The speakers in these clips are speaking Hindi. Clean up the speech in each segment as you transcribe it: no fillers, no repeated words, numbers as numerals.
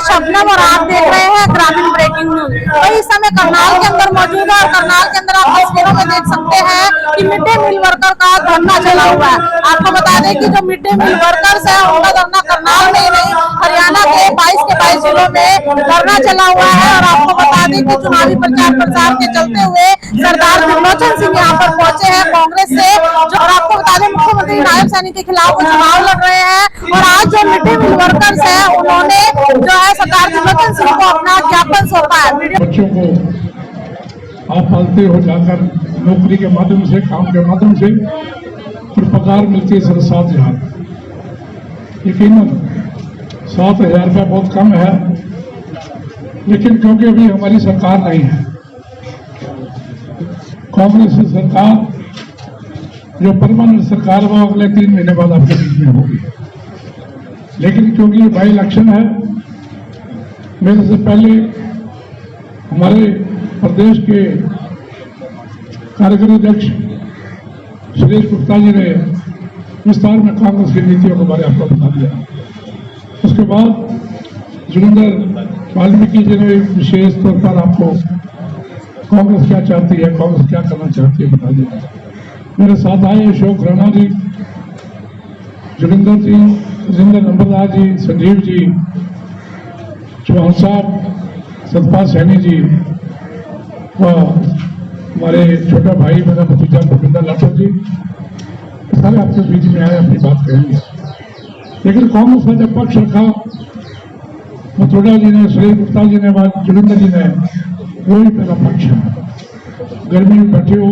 शबनम और आप देख रहे हैं ग्रामीण ब्रेकिंग न्यूज। तो इस समय करनाल के अंदर मौजूद है और करनाल के अंदर आप तस्वीरों में देख सकते हैं कि मिड डे मील वर्कर का धरना चला हुआ है। आपको बता दें कि जो मिड डे मील वर्कर्स है उनका धरना करनाल में ही नहीं हरियाणा के 22 जिलों में धरना चला हुआ है। और आपको बता दें कि चुनावी प्रचार प्रसार के चलते हुए सरदार त्रिलोचन सिंह यहाँ पर पहुंचे हैं कांग्रेस से। और आपको बता दें मुख्यमंत्री नायब सैनी के खिलाफ वो चुनाव लड़ रहे हैं। और आज जो मिड डे मील वर्कर्स है उन्होंने जो है सरदार त्रिलोचन सिंह को अपना ज्ञापन सौंपा है। बच्चों को आप पालते हो जाकर नौकरी के माध्यम से, काम के माध्यम से, फिर पगार मिलती है सिर्फ 7,000। यकीनन 7,000 रुपया बहुत कम है, लेकिन क्योंकि अभी हमारी सरकार नहीं है, कांग्रेस की सरकार जो परमानेंट सरकार वो अगले 3 महीने बाद आपके बीच में होगी। लेकिन क्योंकि ये बाई इलेक्शन है, मेरे से पहले हमारे प्रदेश के कार्यकारी अध्यक्ष सुरेश गुप्ता जी ने विस्तार में कांग्रेस की नीतियों के बारे में आपको बता दिया। उसके बाद जोगिंदर वाल्मीकि जी ने विशेष तौर पर आपको कांग्रेस क्या चाहती है, कांग्रेस क्या करना चाहती है बता दिया। मेरे साथ आए अशोक राणा जी, जोगिंदर जी, राजेंद्र नंबरदार जी, संजीव जी, चौहान साहब, सतपाल सैनी जी व हमारे छोटा भाई मेरा भतीजा भूपिंदर लाठौर जी, सारे आपके बीच में आए, अपनी बात कहेंगे। लेकिन कांग्रेस ने जब पक्ष रखा, मथुरा जी ने, सुरेश गुप्ता जी ने, जोगिंदर जी ने, वही मेरा पक्ष है। गर्मी में बैठे हो,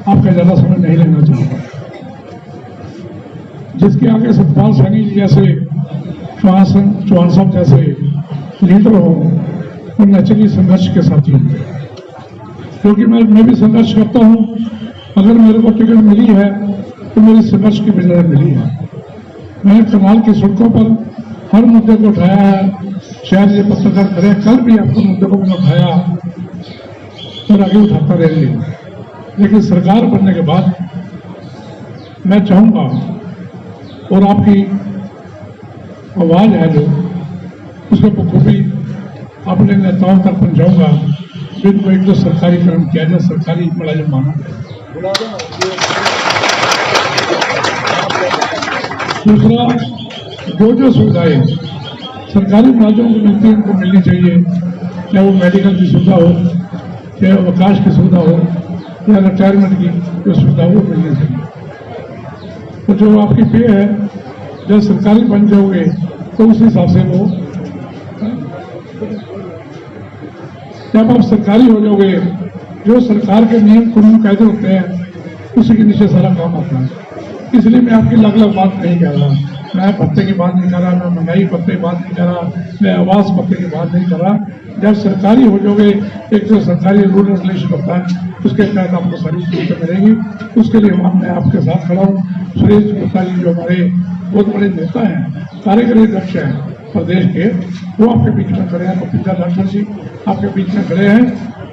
आपका ज्यादा समय नहीं लेना चाहिए। जिसके आगे सतपाल सैनी जी जैसे, चौहान साहब जैसे लीडर हो, वो नेचुरली संघर्ष के साथी होंगे। क्योंकि मैं भी संघर्ष करता हूं। अगर मेरे को टिकट मिली है तो मेरी संघर्ष की वजह मिली है। मैंने करनाल की सड़कों पर हर मुद्दे को उठाया है, शायद ये पत्रकार करें, कल भी आपको मुद्दे को मैंने उठाया और आगे उठाता रहेंगे। लेकिन सरकार बनने के बाद मैं चाहूंगा और आपकी आवाज है जो, उसको बखूबी अपने नेताओं तक पहुंचाऊंगा, जिनको एक तो सरकारी कर्म किया जाए, सरकारी मुलाजिम माना जाए। दूसरा, जो सुविधाएं सरकारी मुलाजिमों को मिलती है उनको मिलनी चाहिए, चाहे वो मेडिकल की सुविधा हो, चाहे अवकाश की सुविधा हो, या रिटायरमेंट की जो सुविधा वो मिलनी चाहिए। तो जो आपकी पे है, जब सरकारी बन जाओगे तो उस हिसाब से वो, जब आप सरकारी हो जाओगे, जो सरकार के नियम कानून कायदे होते हैं उसी के नीचे सारा काम आता है। इसलिए मैं आपकी अलग अलग बात नहीं कह रहा, मैं भत्ते की बात नहीं कर रहा, मैं महंगाई भत्ते की बात नहीं कर रहा, मैं आवास भत्ते की बात नहीं कर रहा। जब सरकारी हो जाओगे, एक जो सरकारी रूल रेगुलेशन होता है उसके तहत आपको सारी सुविधा मिलेगी। उसके लिए मैं आपके साथ खड़ा हूँ। सुरेश गुप्ता जी जो हमारे बहुत बड़े नेता हैं, कार्यकारी अध्यक्ष हैं प्रदेश के, वो आपके बीच में खड़े हैं। भतीजा लाठौर जी आपके बीच में खड़े हैं।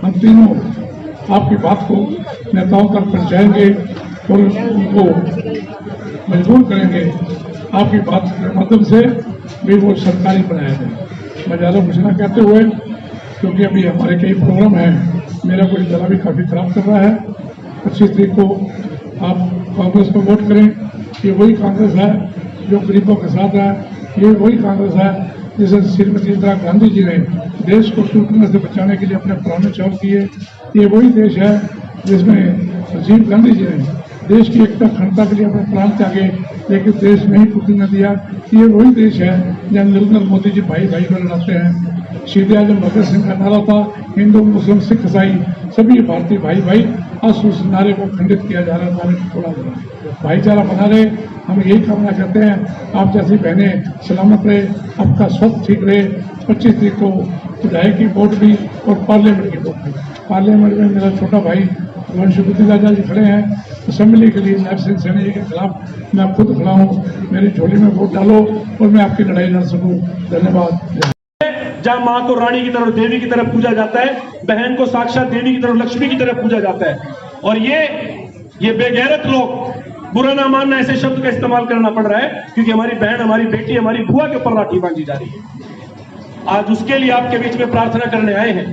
हम तीनों आपकी बात को नेताओं तक पहुँचाएंगे और उनको मजबूर करेंगे आपकी बात के माध्यम से भी वो सरकारी बनाया जाए। मैं ज़्यादा कुछ ना कहते हुए, क्योंकि अभी हमारे कई प्रोग्राम हैं, मेरा कोई गला भी काफ़ी खराब कर रहा है। 25 तारीख को आप कांग्रेस को वोट करें। ये वही कांग्रेस है जो गरीबों के साथ है, ये वही कांग्रेस है जिसे श्रीमती इंदिरा गांधी जी ने देश को टूटने से बचाने के लिए अपने प्राण न्यौछावर किए। ये वही देश है जिसमें राजीव गांधी जी ने देश की एकता अखंडता के लिए अपने प्राण त्यागे, लेकिन देश नहीं टूटने दिया। ये वही देश है जहाँ नरेंद्र मोदी जी भाई भाई को लड़ाते हैं। सीधे आजम भगत सिंह का नारा था, हिंदू मुस्लिम सिख ईसाई सभी भारतीय भाई भाई। आज उस नारे को खंडित किया जा रहा है, नारे को तोड़ा जा रहा है। भाईचारा बना रहे, हम यही कामना करते हैं। आप जैसी बहनें सलामत रहे, आपका स्वास्थ्य ठीक रहे। 25 तारीख को विधायक की वोट भी और पार्लियामेंट की वोट भी। पार्लियामेंट में मेरा छोटा भाई वंशुपति राजा जी खड़े हैं असेंबली के लिए। नायब सिंह सैनी जी के खिलाफ मैं खुद खड़ा हूँ। मेरी झोली में वोट डालो और मैं आपकी लड़ाई लड़ सकूँ। धन्यवाद। जहाँ माँ को रानी की तरह, देवी की तरह पूजा जाता है, बहन को साक्षात देवी की तरह, लक्ष्मी की तरह पूजा जाता है। और ये बेगैरत लोग, बुरा ना मानना ऐसे शब्द का इस्तेमाल करना पड़ रहा है, क्योंकि हमारी बहन, हमारी बेटी, हमारी बुआ के ऊपर लाठी बांधी जा रही है। आज उसके लिए आपके बीच में प्रार्थना करने आए हैं।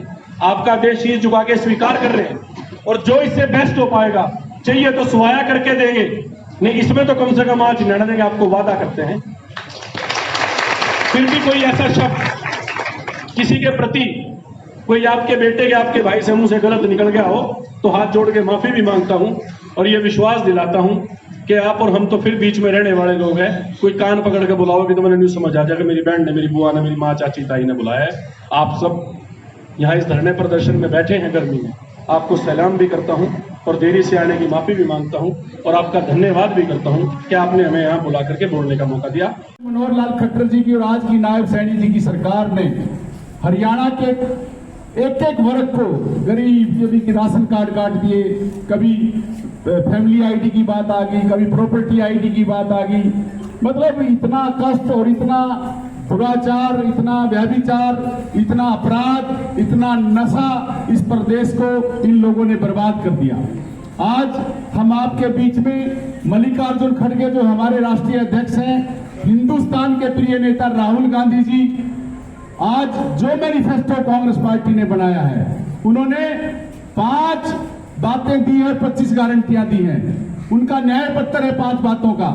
आपका देश शीश झुका के स्वीकार कर रहे हैं और जो इससे बेस्ट हो पाएगा चाहिए तो सुहाया करके देंगे, नहीं इसमें तो कम से कम आज निर्णय देंगे, आपको वादा करते हैं। फिर भी कोई ऐसा शब्द किसी के प्रति कोई आपके बेटे के आपके भाई से मुंह से गलत निकल गया हो तो हाथ जोड़ के माफी भी मांगता हूं और ये विश्वास दिलाता हूं कि आप और हम तो फिर बीच में रहने वाले लोग हैं। कोई कान पकड़ के बुलाओगे तो मैंने न्यूज समझ आ जाएगा मेरी बहन ने, मेरी बुआ ने, मेरी माँ, चाची, ताई ने बुलाया है। आप सब यहाँ इस धरने प्रदर्शन में बैठे हैं गर्मी में, आपको सलाम भी करता हूँ और देरी से आने की माफी भी मांगता हूँ और आपका धन्यवाद भी करता हूँ कि आपने हमें यहाँ बुला करके बोलने का मौका दिया। मनोहर लाल खट्टर जी की और आज की नायब सैनी जी की सरकार ने हरियाणा के एक एक वर्ग को, गरीब कभी की राशन कार्ड काट दिए, कभी फैमिली आईडी की बात आ गई, कभी प्रॉपर्टी आईडी की बात आ गई। मतलब इतना कष्ट और इतना दुराचार, इतना व्यभिचार, इतना अपराध, इतना नशा इस प्रदेश को इन लोगों ने बर्बाद कर दिया। आज हम आपके बीच में मल्लिकार्जुन खड़गे जो हमारे राष्ट्रीय अध्यक्ष हैं, हिंदुस्तान के प्रिय नेता राहुल गांधी जी, आज जो मैनिफेस्टो कांग्रेस पार्टी ने बनाया है, उन्होंने 5 बातें दी है, 25 गारंटियां दी हैं। उनका न्याय पत्र है 5 बातों का।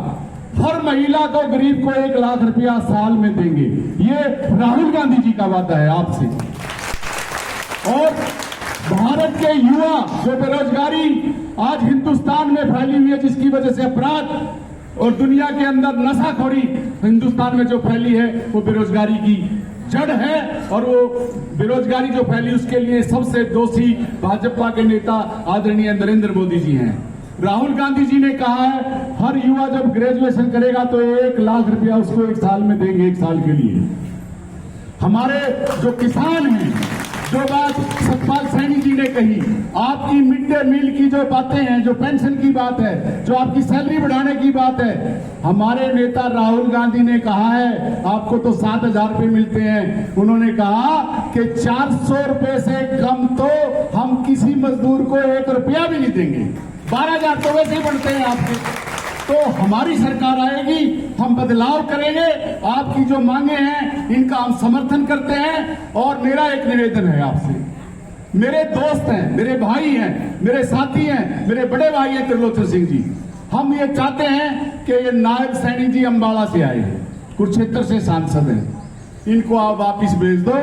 हर महिला को, गरीब को 1 लाख रुपया साल में देंगे। ये राहुल गांधी जी का वादा है आपसे। और भारत के युवा जो बेरोजगारी आज हिंदुस्तान में फैली हुई है, जिसकी वजह से अपराध और दुनिया के अंदर नशाखोरी हिंदुस्तान में जो फैली है, वो बेरोजगारी की जड़ है। और वो बेरोजगारी जो फैली उसके लिए सबसे दोषी भाजपा के नेता आदरणीय नरेंद्र मोदी जी हैं। राहुल गांधी जी ने कहा है हर युवा जब ग्रेजुएशन करेगा तो 1 लाख रुपया उसको 1 साल में देंगे, 1 साल के लिए। हमारे जो किसान हैं, जो बात सतपाल सैनी जी ने कही, आपकी मिड डे मील की जो बातें हैं, जो पेंशन की बात है, जो आपकी सैलरी बढ़ाने की बात है, हमारे नेता राहुल गांधी ने कहा है आपको तो 7,000 रुपये मिलते हैं। उन्होंने कहा कि 400 रुपये से कम तो हम किसी मजदूर को 1 रुपया भी नहीं देंगे। 12,000 तो वैसे ही बढ़ते हैं आपके। तो हमारी सरकार आएगी, हम बदलाव करेंगे। आपकी जो मांगे हैं इनका हम समर्थन करते हैं। और मेरा एक निवेदन है आपसे, मेरे दोस्त हैं, मेरे भाई हैं, मेरे साथी हैं, मेरे बड़े भाई हैं त्रिलोचन सिंह जी, हम ये चाहते हैं कि ये नायब सैनी जी अंबाला से आए, कुरुक्षेत्र से सांसद हैं, इनको आप वापिस भेज दो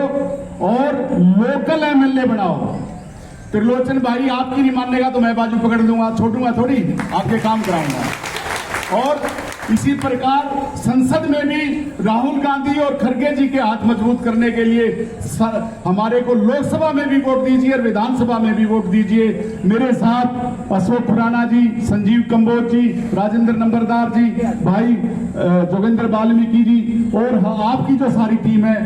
और लोकल एमएलए बनाओ। त्रिलोचन भाई आपकी नहीं मानेगा तो मैं बाजू पकड़ लूंगा, छोड़ूंगा थोड़ी, आपके काम कराऊंगा। और इसी प्रकार संसद में भी राहुल गांधी और खड़गे जी के हाथ मजबूत करने के लिए हमारे को लोकसभा में भी वोट दीजिए और विधानसभा में भी वोट दीजिए। मेरे साथ अशोक खुराना जी, संजीव कंबोज जी, राजेंद्र नंबरदार जी, भाई जोगेंद्र वाल्मीकि जी और आपकी जो सारी टीम है,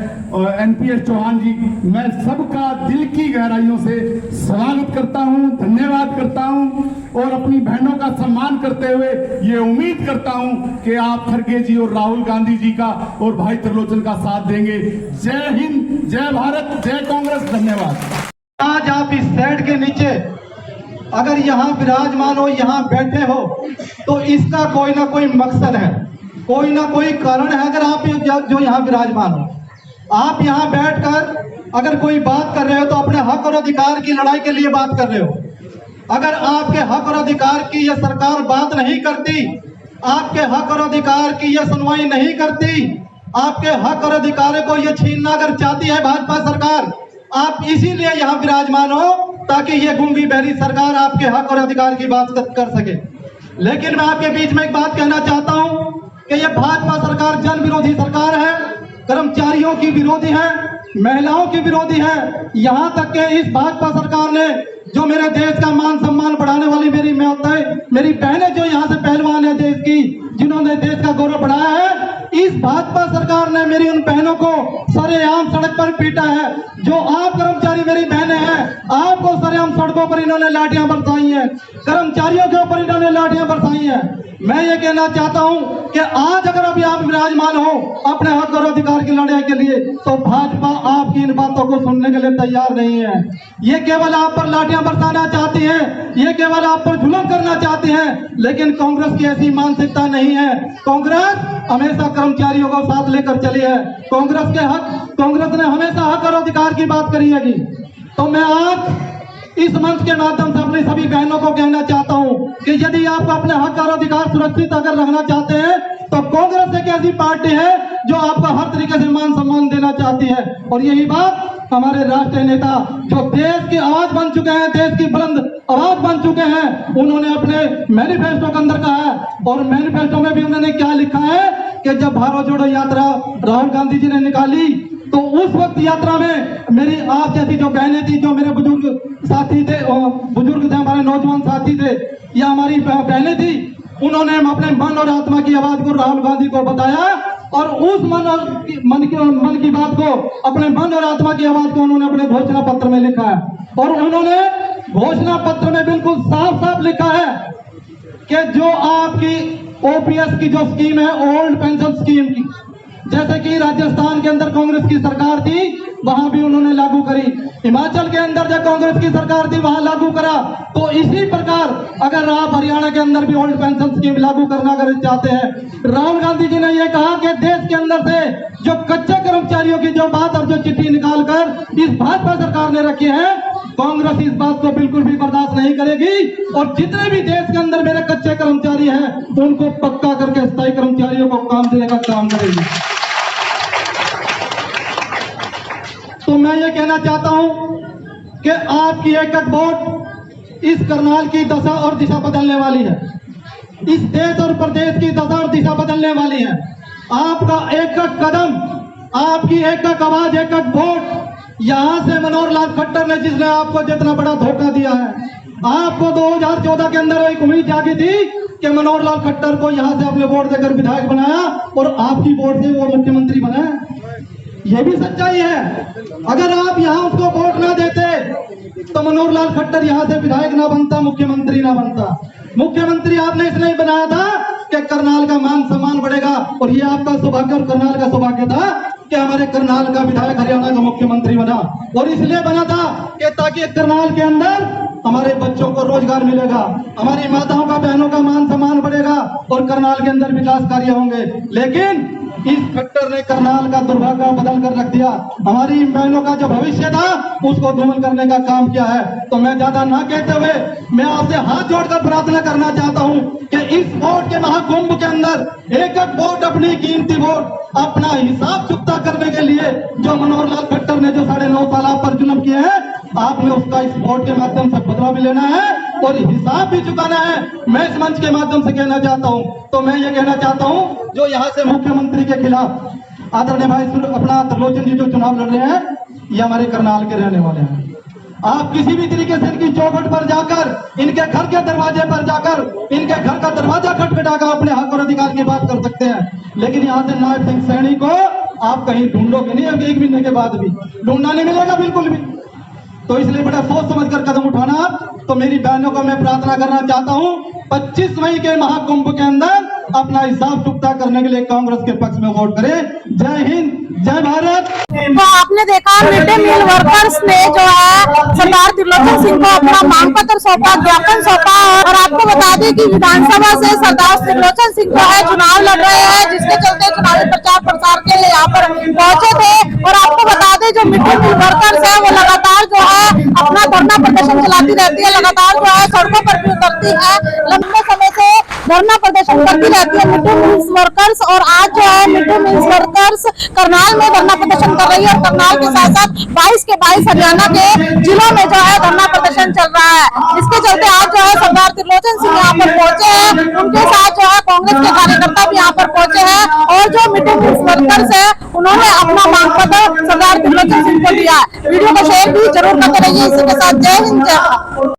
एनपीएस चौहान जी, मैं सबका दिल की गहराइयों से स्वागत करता हूं, धन्यवाद करता हूं और अपनी बहनों का सम्मान करते हुए ये उम्मीद करता हूं कि आप खड़गे जी और राहुल गांधी जी का और भाई त्रिलोचन का साथ देंगे। जय हिंद, जय भारत, जय कांग्रेस, धन्यवाद। आज आप इस शेड के नीचे अगर यहाँ विराजमान हो, यहाँ बैठे हो, तो इसका कोई ना कोई मकसद है, कोई ना कोई कारण है। अगर आप जो यहाँ विराजमान हो, आप यहाँ बैठकर अगर कोई बात कर रहे हो तो अपने हक और अधिकार की लड़ाई के लिए बात कर रहे हो। अगर आपके हक और अधिकार की यह सरकार बात नहीं करती, आपके हक और अधिकार की यह सुनवाई नहीं करती, आपके हक और अधिकारों को यह छीनना अगर चाहती है भाजपा सरकार, आप इसीलिए यहाँ विराजमान हो ताकि ये गूंगी बहरी सरकार आपके हक और अधिकार की बात कर सके। लेकिन मैं आपके बीच में एक बात कहना चाहता हूँ कि यह भाजपा सरकार जन विरोधी सरकार है, कर्मचारियों की विरोधी है, महिलाओं की विरोधी है। यहाँ तक कि इस भाजपा सरकार ने जो मेरे देश का मान सम्मान बढ़ाने वाली मेरी माताएं, मेरी बहनें जो यहाँ से पहलवान है देश की, जिन्होंने देश का गौरव बढ़ाया है, इस भाजपा सरकार ने मेरी उन बहनों को सरेआम सड़क पर पीटा है। जो आप कर्मचारी मेरी बहनें हैं, आपको सरेआम सड़कों पर इन्होंने लाठियां बरसाई हैं, कर्मचारियों के ऊपर इन्होंने लाठियां बरसाई हैं। मैं ये कहना चाहता हूं कि आज अगर अभी आप विराजमान हो अपने हक और अधिकार की लड़ाई के लिए, तो भाजपा आपकी इन बातों को सुनने के लिए तैयार नहीं है। ये केवल आप पर लाठियां बरसाना चाहती है, ये केवल आप पर जुल्म करना चाहती है, लेकिन कांग्रेस की ऐसी मानसिकता नहीं है। कांग्रेस हमेशा कर्मचारियों को साथ लेकर चली है। कांग्रेस ने हमेशा हक और अधिकार की बात करी है। तो मैं आज इस मंच के माध्यम से अपनी सभी बहनों को कहना चाहता हूं कि यदि आप अपने हक और अधिकार सुरक्षित अगर रखना चाहते हैं, तो कांग्रेस एक ऐसी पार्टी है जो आपको हर तरीके से मान सम्मान देना चाहती है। और यही बात हमारे राष्ट्रीय नेता जो देश की आवाज बन चुके हैं, देश की बुलंद आवाज बन चुके हैं, उन्होंने अपने मैनिफेस्टो के अंदर कहा है। और मैनिफेस्टो में भी उन्होंने क्या लिखा है कि जब भारत जोड़ो यात्रा राहुल गांधी जी ने निकाली, तो उस वक्त यात्रा में मेरी आप जैसी जो बहनें थी, जो मेरे बुजुर्ग साथी थे, हमारे नौजवान साथी थे, या हमारी बहनें थी, उन्होंने अपने मन और आत्मा की आवाज को राहुल गांधी को बताया। और उस मन की बात को, अपने मन और आत्मा की आवाज को उन्होंने अपने घोषणा पत्र में लिखा है। और उन्होंने घोषणा पत्र में बिल्कुल साफ साफ लिखा है कि जो आपकी ओपीएस की जो स्कीम है, ओल्ड पेंशन स्कीम की, जैसे कि राजस्थान के अंदर कांग्रेस की सरकार थी, वहां भी उन्होंने लागू करी। हिमाचल के अंदर जब कांग्रेस की सरकार थी, वहां लागू करा। तो इसी प्रकार अगर आप हरियाणा के अंदर भी ओल्ड पेंशन स्कीम लागू करना अगर चाहते हैं, राहुल गांधी जी ने यह कहा कि देश के अंदर से जो कच्चे कर्मचारियों की जो बात और जो चिट्ठी निकालकर इस भाजपा सरकार ने रखी है, कांग्रेस इस बात को बिल्कुल भी बर्दाश्त नहीं करेगी। और जितने भी देश के अंदर मेरे कच्चे कर्मचारी हैं, उनको पक्का करके स्थायी कर्मचारियों को काम देने का काम करेगी। तो मैं ये कहना चाहता हूं कि आपकी एक एक वोट इस करनाल की दशा और दिशा बदलने वाली है, इस देश और प्रदेश की दशा और दिशा बदलने वाली है। आपका एक एक कदम, आपकी एक एक आवाज, एक एक वोट, यहां से मनोहर लाल खट्टर ने, जिसने आपको जितना बड़ा धोखा दिया है, आपको 2014 के अंदर एक उम्मीद जागी थी कि मनोहर लाल खट्टर को यहां से अपने वोट देकर विधायक बनाया और आपकी वोट से वो मुख्यमंत्री बना। यह भी सच्चाई है। अगर आप यहां उसको वोट ना देते तो मनोहर लाल खट्टर यहां से विधायक ना बनता, मुख्यमंत्री ना बनता। मुख्यमंत्री आपने इसलिए बनाया था कि करनाल का मान सम्मान बढ़ेगा। और ये आपका सौभाग्य और करनाल का सौभाग्य था कि हमारे करनाल का विधायक हरियाणा का मुख्यमंत्री बना। और इसलिए बना था कि ताकि करनाल के अंदर हमारे बच्चों को रोजगार मिलेगा, हमारी माताओं का, बहनों का मान सम्मान बढ़ेगा और करनाल के अंदर विकास कार्य होंगे। लेकिन इस खट्टर ने करनाल का दुर्भाग्य बदल कर रख दिया। हमारी बहनों का जो भविष्य था उसको धूमिल करने का काम किया है। तो मैं ज्यादा ना कहते हुए मैं आपसे हाथ जोड़कर प्रार्थना करना चाहता हूं कि इस वोट के महाकुंभ के अंदर एक एक वोट, अपनी कीमती वोट, अपना हिसाब चुकता करने के लिए जो मनोहर लाल खट्टर ने जो 9.5 साल आप पर जुल्म किए हैं, आपने उसका इस वोट के माध्यम से बदला भी लेना है और हिसाब भी चुकाना है। मैं इस मंच के माध्यम से कहना चाहता हूं। तो मैं ये कहना चाहता हूं, जो यहाँ से मुख्यमंत्री के खिलाफ आदरणीय भाई अपना त्रिलोचन जी जो चुनाव लड़ रहे हैं, ये हमारे करनाल के रहने वाले हैं। आप किसी भी तरीके से इनकी चौखट पर जाकर, इनके घर के दरवाजे पर जाकर, इनके घर का दरवाजा खटखटाकर अपने हक और अधिकार की बात कर सकते हैं। लेकिन यहाँ से नायब सिंह सैनी को आप कहीं ढूंढोगे नहीं, अब 1 महीने के बाद भी ढूंढना नहीं मिलेगा बिल्कुल भी। तो इसलिए बड़ा सोच समझकर कदम उठाना। तो मेरी बहनों को मैं प्रार्थना करना चाहता हूं, 25 मई के महाकुंभ के अंदर अपना हिसाब चुकता करने के लिए कांग्रेस के पक्ष में वोट करें। जय हिंद, जय भारत। तो आपने देखा मिड डे मील वर्कर्स ने जो है सरदार त्रिलोचन सिंह को अपना मांग पत्र सौंपा, ज्ञापन सौंपा। और आपको बता दें कि विधानसभा से सरदार त्रिलोचन सिंह जो है चुनाव लड़ रहे हैं, जिसके चलते चुनावी प्रचार प्रसार के लिए यहाँ पर पहुंचे थे। और आपको बता दें जो मिड डे मील वर्कर्स है वो लगातार जो है अपना धरना प्रदर्शन चलाती रहती है, लगातार जो है सड़कों पर भी उतरती है, लंबे समय से धरना प्रदर्शन करती रहती है मिड डे मील्स वर्कर्स। और आज जो है mid day meals workers Karnal में धरना प्रदर्शन कर रही है। और करनाल के साथ साथ 22 के 22 हरियाणा के जिलों में जो है धरना प्रदर्शन चल रहा है। इसके चलते आज जो है सरदार त्रिलोचन सिंह यहाँ पर पहुंचे हैं, उनके साथ जो है कांग्रेस के कार्यकर्ता भी यहाँ पर पहुंचे हैं। और जो मिड डे मील्स वर्कर्स है उन्होंने अपना मांग पत्र सरदार त्रिलोचन सिंह को दिया। वीडियो को शेयर भी जरूर करते रहिए। इसी के साथ जय हिंद, जय भारत।